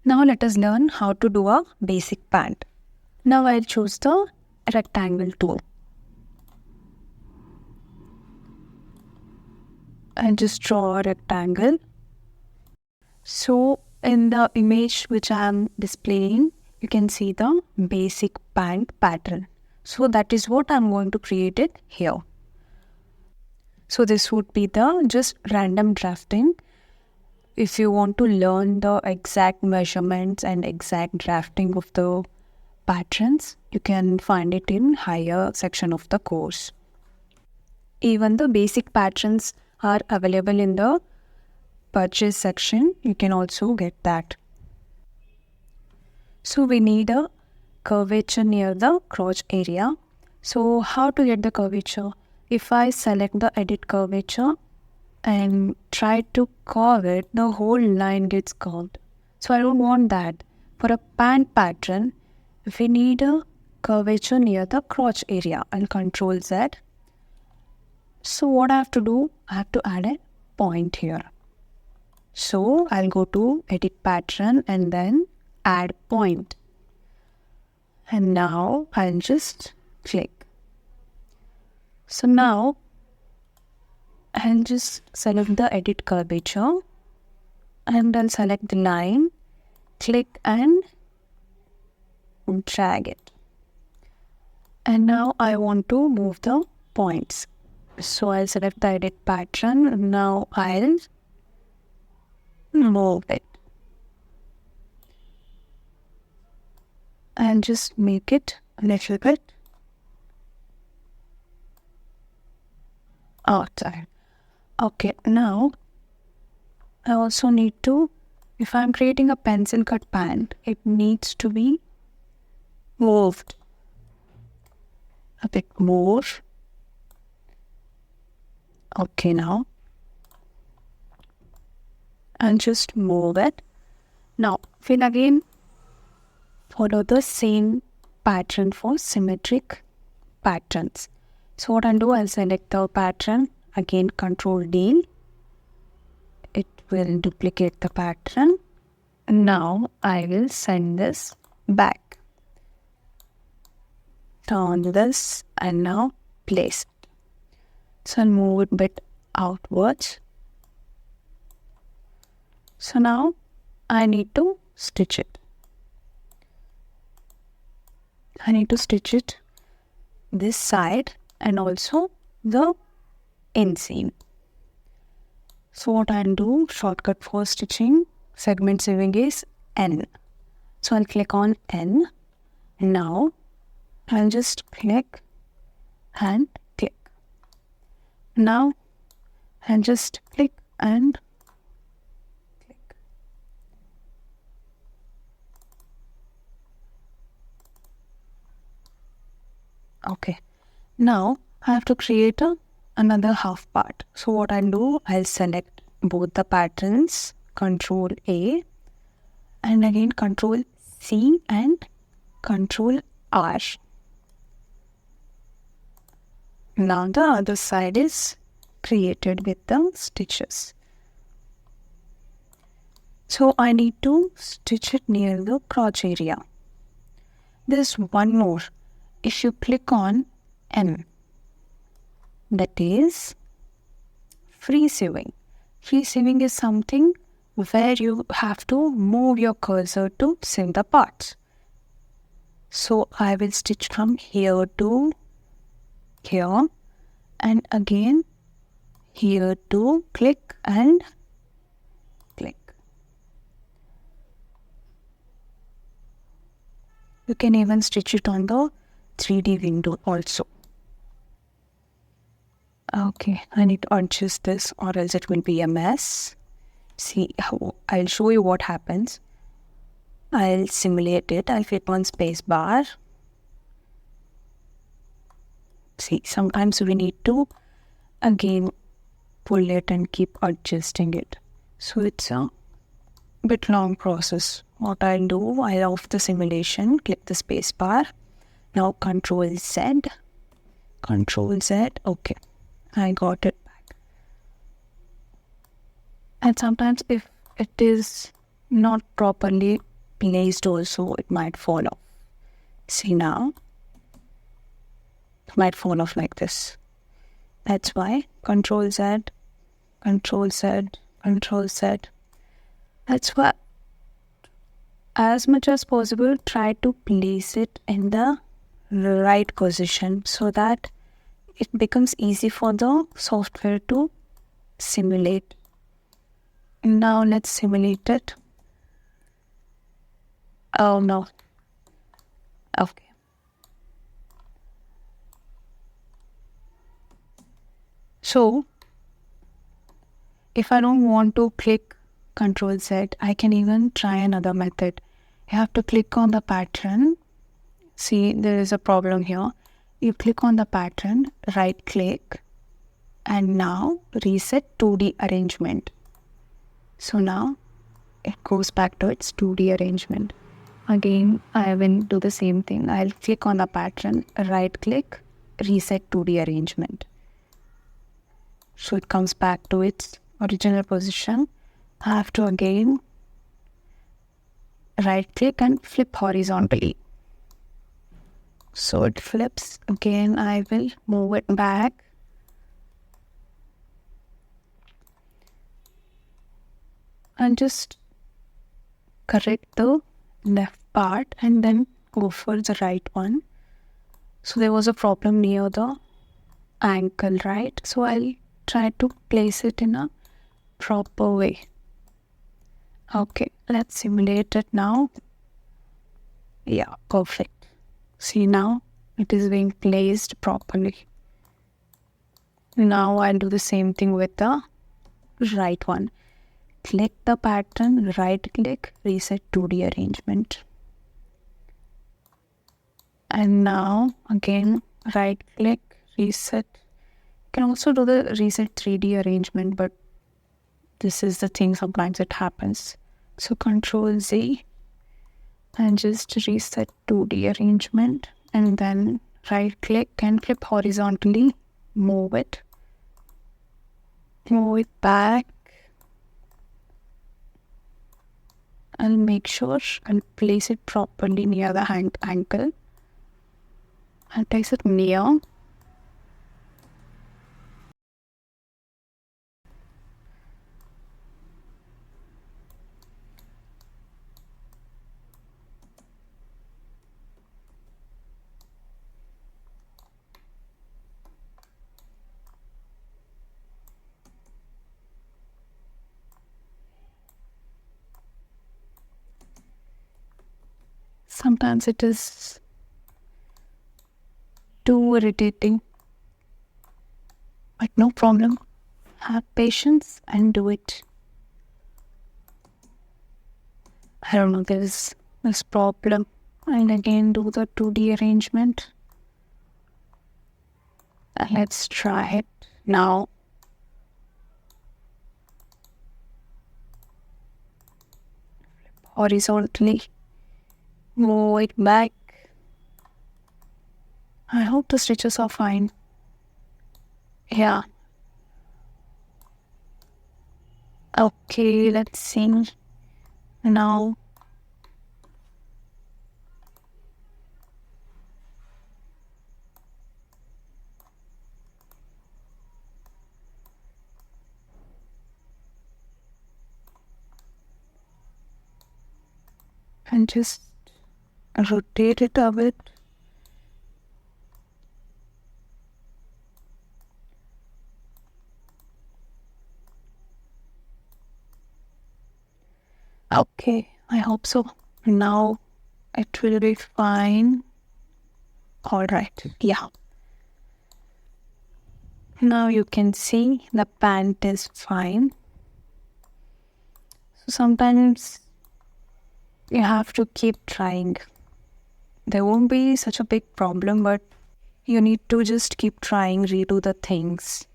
Now let us learn how to do a basic pant. Now I'll choose the rectangle tool. And just draw a rectangle. So in the image which I am displaying, you can see the basic pant pattern. So that is what I'm going to create it here. So this would be the just random drafting. If you want to learn the exact measurements and exact drafting of the patterns, you can find it in higher section of the course. Even the basic patterns are available in the purchase section. You can also get that. So we need a curvature near the crotch area. So how to get the curvature? If I select the edit curvature and try to curve it, the whole line gets curved. So I don't want that. For a pant pattern, we need a curvature near the crotch area. I'll Control Z. So what I have to do, I have to add a point here. So I'll go to edit pattern and then add point. And now I'll just click. So now I'll just select the edit curvature and I'll select the line, click and drag it. And now I want to move the points. So I'll select the edit pattern. Now I'll move it. And just make it a little bit outside. Okay, now I also need to, if I'm creating a pencil cut pant, it needs to be moved a bit more. Okay, now and just move it. Now we'll again follow the same pattern for symmetric patterns. So what I'll do, I'll select the pattern, again Control D. It will duplicate the pattern. Now I will send this back. Turn this and now place it. So I'll move it a bit outwards. So now I need to stitch it. I need to stitch it this side and also the inseam. So what I'll do, shortcut for stitching, segment saving is N. So I'll click on N. Now I'll just click and click. Now I'll just click and click. Okay, now I have to create another half part. So what I'll do, I'll select both the patterns, Control A, and again Control C and Control R. Now the other side is created with the stitches. So I need to stitch it near the crotch area. There's one more. If you click on M, that is free sewing. Free sewing is something where you have to move your cursor to sew the parts. So I will stitch from here to here and again here to click and click. You can even stitch it on the 3D window also. Okay, I need to adjust this or else it will be a mess. See how I'll show you what happens. I'll simulate it. I'll click on space bar. See, sometimes we need to again pull it and keep adjusting it. So it's a bit long process. What I'll do, I'll off the simulation, click the space bar. Now Control Z. Control Z. Okay, I got it back. And sometimes if it is not properly placed also, it might fall off. See now, it might fall off like this. That's why Control Z, Control Z, Control Z. That's why, as much as possible, try to place it in the right position so that it becomes easy for the software to simulate. Now let's simulate it. Oh no. Okay. So if I don't want to click Control Z, I can even try another method. You have to click on the pattern. See, there is a problem here. You click on the pattern, right click, and now reset 2D arrangement. So now it goes back to its 2D arrangement. Again, I will do the same thing. I'll click on the pattern, right click, reset 2D arrangement. So it comes back to its original position. I have to again right click and flip horizontally. So it flips. Again, I will move it back. And just correct the left part and then go for the right one. So there was a problem near the ankle, right? So I'll try to place it in a proper way. Okay, let's simulate it now. Yeah, perfect. See now, it is being placed properly. Now I'll do the same thing with the right one. Click the pattern, right click, reset 2D arrangement. And now again, right click, reset. You can also do the reset 3D arrangement, but this is the thing, sometimes it happens. So Control Z and just reset 2D arrangement, and then right click and flip horizontally, move it back. I'll make sure I'll place it properly near the ankle. I'll place it near. Sometimes it is too irritating, but no problem. Have patience and do it. I don't know, there's this problem. And again, do the 2D arrangement. Let's try it now. Horizontally, move it back. I hope the stitches are fine. Yeah. Okay, let's see. Now, and just rotate it a bit. Okay, I hope so. Now it will be fine. All right, yeah. Now you can see the pant is fine. So sometimes you have to keep trying. There won't be such a big problem, but you need to just keep trying, redo the things.